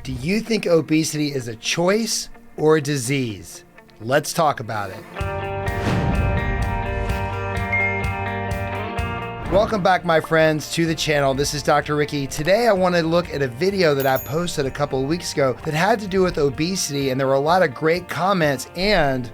Do you think obesity is a choice or a disease? Let's talk about it. Welcome back, my friends, to the channel. This is Dr. Ricky. Today, I want to look at a video that I posted a couple of weeks ago that had to do with obesity, and there were a lot of great comments and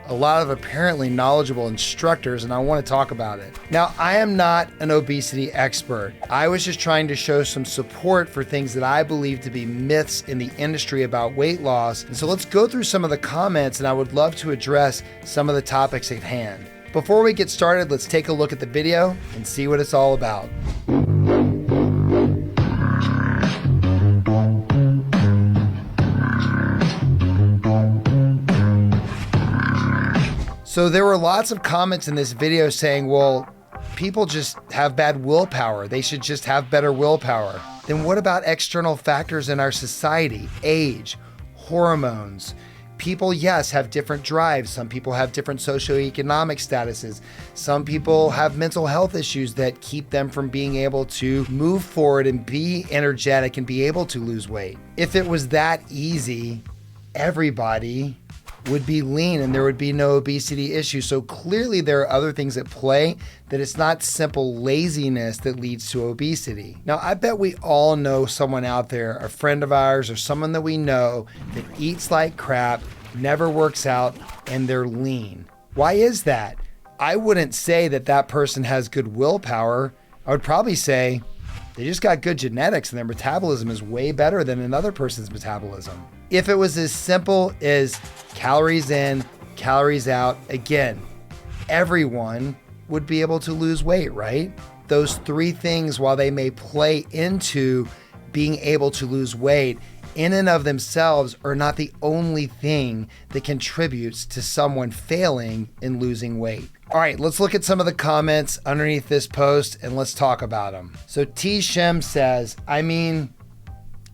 a lot of apparently knowledgeable instructors, and I want to talk about it. Now, I am not an obesity expert. I was just trying to show some support for things that I believe to be myths in the industry about weight loss. And so let's go through some of the comments, and I would love to address some of the topics at hand. Before we get started, let's take a look at the video and see what it's all about. So there were lots of comments in this video saying, well, people just have bad willpower. They should just have better willpower. Then what about external factors in our society? Age, hormones. People, yes, have different drives. Some people have different socioeconomic statuses. Some people have mental health issues that keep them from being able to move forward and be energetic and be able to lose weight. If it was that easy, everybody would be lean and there would be no obesity issue. So clearly there are other things at play, that it's not simple laziness that leads to obesity. Now, I bet we all know someone out there, a friend of ours or someone that we know, that eats like crap, never works out, and they're lean. Why is that? I wouldn't say that that person has good willpower. I would probably say they just got good genetics and their metabolism is way better than another person's metabolism. If it was as simple as calories in, calories out, again, everyone would be able to lose weight, right? Those three things, while they may play into being able to lose weight, in and of themselves are not the only thing that contributes to someone failing in losing weight. All right, let's look at some of the comments underneath this post and let's talk about them. So T. Shem says, I mean,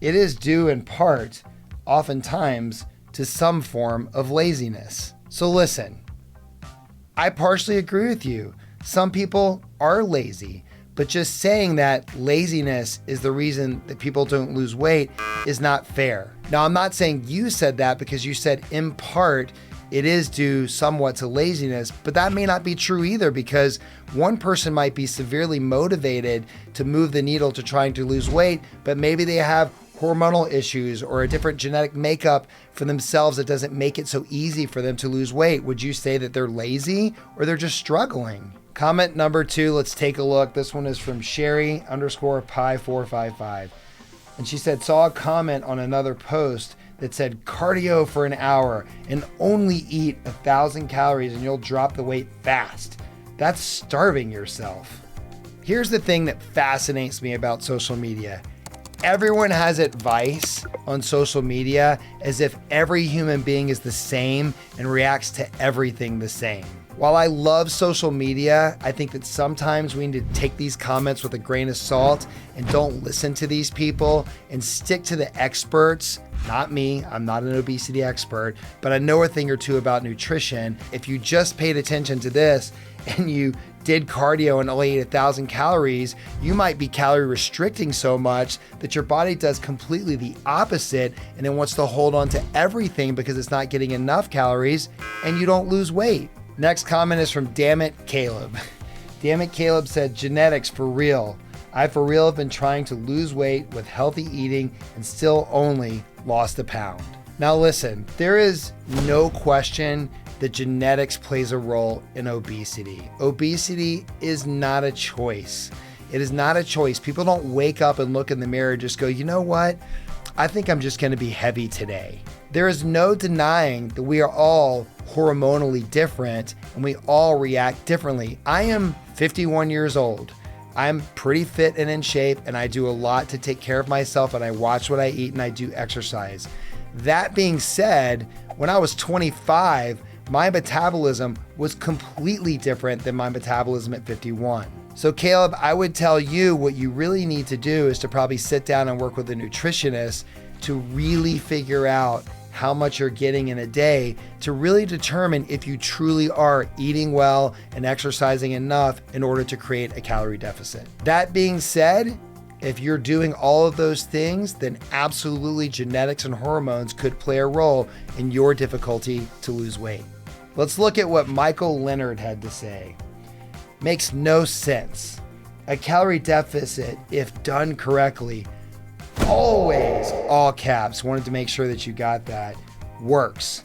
it is due in part, oftentimes, to some form of laziness. So listen, I partially agree with you. Some people are lazy, but just saying that laziness is the reason that people don't lose weight is not fair. Now, I'm not saying you said that, because you said in part it is due somewhat to laziness, but that may not be true either, because one person might be severely motivated to move the needle to trying to lose weight, but maybe they have hormonal issues or a different genetic makeup for themselves that doesn't make it so easy for them to lose weight. Would you say that they're lazy or they're just struggling? Comment number 2, let's take a look. This one is from Sherry_Pie455. And she said, saw a comment on another post that said cardio for an hour and only eat 1,000 calories and you'll drop the weight fast. That's starving yourself. Here's the thing that fascinates me about social media. Everyone has advice on social media as if every human being is the same and reacts to everything the same. While I love social media, I think that sometimes we need to take these comments with a grain of salt and don't listen to these people and stick to the experts. Not me, I'm not an obesity expert, but I know a thing or two about nutrition. If you just paid attention to this and you did cardio and only ate 1,000 calories, you might be calorie restricting so much that your body does completely the opposite and then wants to hold on to everything because it's not getting enough calories and you don't lose weight. Next comment is from Dammit Caleb. Dammit Caleb said, genetics for real. I for real have been trying to lose weight with healthy eating and still only lost a pound. Now listen, there is no question that genetics plays a role in obesity. Obesity is not a choice. It is not a choice. People don't wake up and look in the mirror and just go, you know what? I think I'm just gonna be heavy today. There is no denying that we are all hormonally different and we all react differently. I am 51 years old. I'm pretty fit and in shape, and I do a lot to take care of myself, and I watch what I eat and I do exercise. That being said, when I was 25, my metabolism was completely different than my metabolism at 51. So Caleb, I would tell you what you really need to do is to probably sit down and work with a nutritionist to really figure out how much you're getting in a day to really determine if you truly are eating well and exercising enough in order to create a calorie deficit. That being said, If you're doing all of those things, then absolutely genetics and hormones could play a role in your difficulty to lose weight. Let's look at what Michael Leonard had to say. Makes no sense. A calorie deficit, if done correctly, always, all caps, wanted to make sure that you got that, works.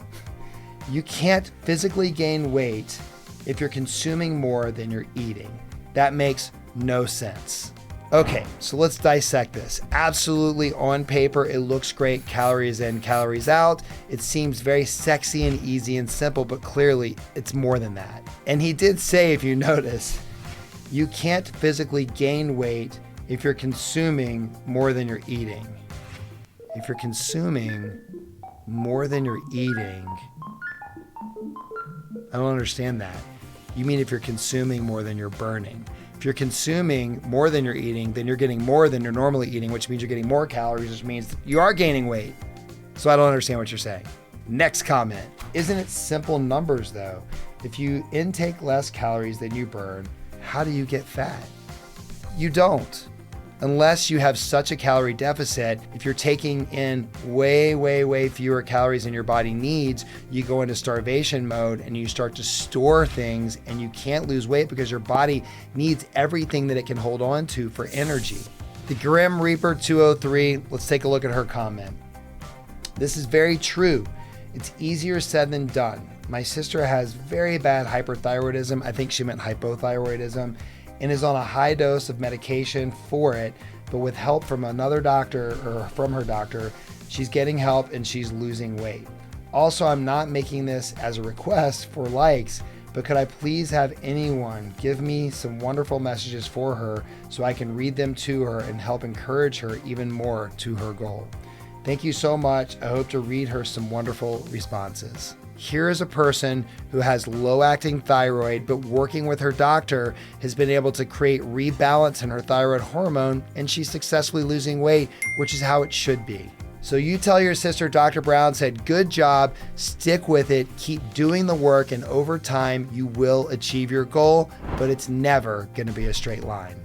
You can't physically gain weight if you're consuming more than you're eating. That makes no sense. Okay, so let's dissect this. Absolutely, on paper, it looks great, calories in, calories out. It seems very sexy and easy and simple, but clearly it's more than that. And he did say, if you notice, you can't physically gain weight if you're consuming more than you're eating. If you're consuming more than you're eating, I don't understand that. You mean if you're consuming more than you're burning. If you're consuming more than you're eating, then you're getting more than you're normally eating, which means you're getting more calories, which means you are gaining weight. So I don't understand what you're saying. Next comment. Isn't it simple numbers though? If you intake less calories than you burn, how do you get fat? You don't. Unless you have such a calorie deficit, if you're taking in way fewer calories than your body needs, you go into starvation mode and you start to store things and you can't lose weight because your body needs everything that it can hold on to for energy. The Grim Reaper 203, let's take a look at her comment. This is very true. It's easier said than done. My sister has very bad hyperthyroidism. I think she meant hypothyroidism, and is on a high dose of medication for it, but with help from another doctor or from her doctor, she's getting help and she's losing weight. Also, I'm not making this as a request for likes, but could I please have anyone give me some wonderful messages for her so I can read them to her and help encourage her even more to her goal? Thank you so much. I hope to read her some wonderful responses. Here is a person who has low-acting thyroid, but working with her doctor has been able to create rebalance in her thyroid hormone, and she's successfully losing weight, which is how it should be. So you tell your sister, Dr. Brown said, good job, stick with it, keep doing the work, and over time, you will achieve your goal, but it's never gonna be a straight line.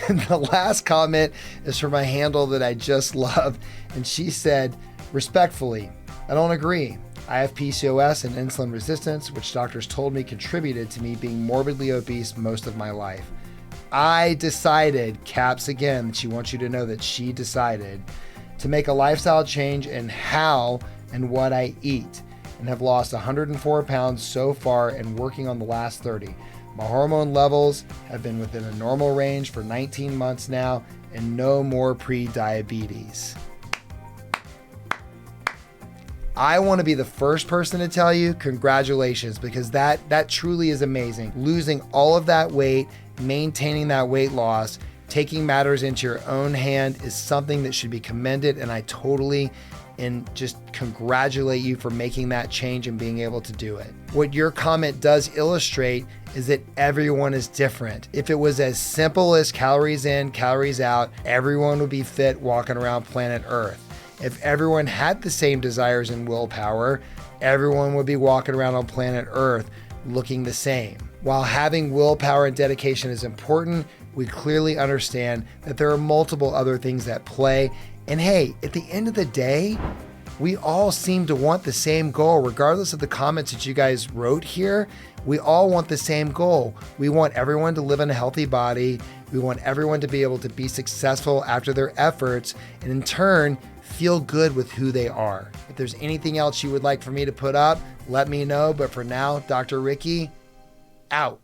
And the last comment is from a handle that I just love, and she said, respectfully, I don't agree. I have PCOS and insulin resistance, which doctors told me contributed to me being morbidly obese most of my life. I decided, caps again, she wants you to know that she decided to make a lifestyle change in how and what I eat, and have lost 104 pounds so far and working on the last 30. My hormone levels have been within a normal range for 19 months now and no more pre-diabetes. I want to be the first person to tell you congratulations, because that truly is amazing. Losing all of that weight, maintaining that weight loss, taking matters into your own hand is something that should be commended, and I totally and just congratulate you for making that change and being able to do it. What your comment does illustrate is that everyone is different. If it was as simple as calories in, calories out, everyone would be fit walking around planet Earth. If everyone had the same desires and willpower, everyone would be walking around on planet Earth looking the same. While having willpower and dedication is important, we clearly understand that there are multiple other things at play. And hey, at the end of the day, we all seem to want the same goal, regardless of the comments that you guys wrote here. We all want the same goal. We want everyone to live in a healthy body. We want everyone to be able to be successful after their efforts, and in turn, feel good with who they are. If there's anything else you would like for me to put up, let me know. But for now, Dr. Ricky, out.